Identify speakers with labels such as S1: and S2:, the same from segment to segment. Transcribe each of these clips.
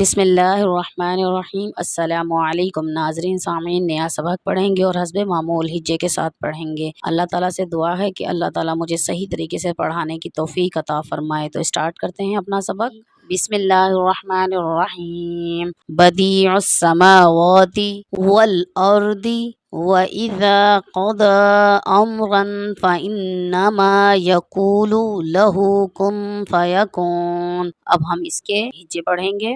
S1: بسم اللہ الرحمن الرحیم۔ السلام علیکم ناظرین سامعین، نیا سبق پڑھیں گے اور حسب معمول ہجے کے ساتھ پڑھیں گے۔ اللہ تعالیٰ سے دعا ہے کہ اللہ تعالیٰ مجھے صحیح طریقے سے پڑھانے کی توفیق عطا فرمائے۔ تو اسٹارٹ کرتے ہیں اپنا سبق۔ بسم اللہ الرحمن الرحیم۔ بدیع السماوات والارض وَإِذَا قَضَى أَمْرًا فَإِنَّمَا يَقُولُ لَهُ كُن فَيَكُونُ۔ اب ہم اس کے ہجے پڑھیں گے۔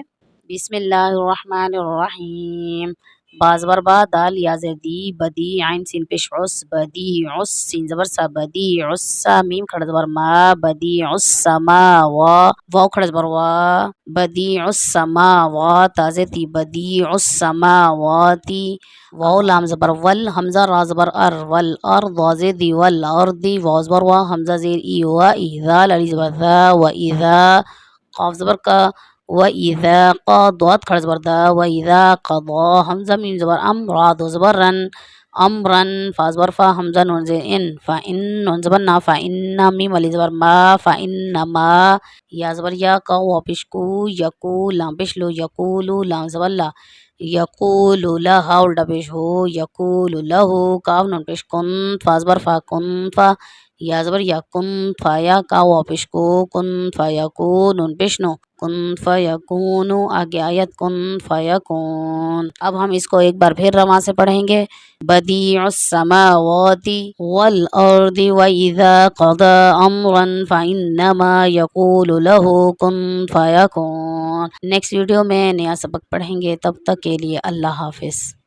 S1: بسم اللہ الرحمن الرحیم۔ با زبر با، دال یا زیر دی، بدی، عین سین پیش عس، بدیع عس، سین زبر سا، بدیع السا، میم کھڑا زبر ما، بدیع السما، واو کھڑا زبر وا، بدیع السماوات، تازے تی، بدیع السماواتی، واو لام زبر ول، حمزہ را زبر ار، ول ارض، واضح دی، ول اردی، واو زبر وا، حمزہ زیر ای، و اذا، علی زبر ذا، و اذا، قاف زبر کا، وَإِذَا قَضَت کھڑا زبر دا، وَإِذَا قَضَى، حمزہ میم زبر ام، را دو زبر رن، امرن، فا زبر فا، حمزہ نون زیر ان، فَإِن، نون زبر نا، فَإِنَّ، میم علی زبر ما، فَإِنَّمَا، یا زبر یا کا، واو پیش کو، یکو، لام پیش لو، یقولو، لام زبر لا، یقولو لہا، الٹا پیش ہو، یقولو لہو، کاف نون پیش کن، فا زبر فا، کن فا، یا زبر یا، کن فا یا کا، واو پیش کو، کن فا یکون، نون پیش نو، کن فیکون، آگے آیت کن فیکون۔ اب ہم اس کو ایک بار پھر رواں سے پڑھیں گے۔ بدیع السماوات والارض واذا قضى امرا فانما يقول له كن فیکون۔ نیکسٹ ویڈیو میں نیا سبق پڑھیں گے، تب تک کے لیے اللہ حافظ۔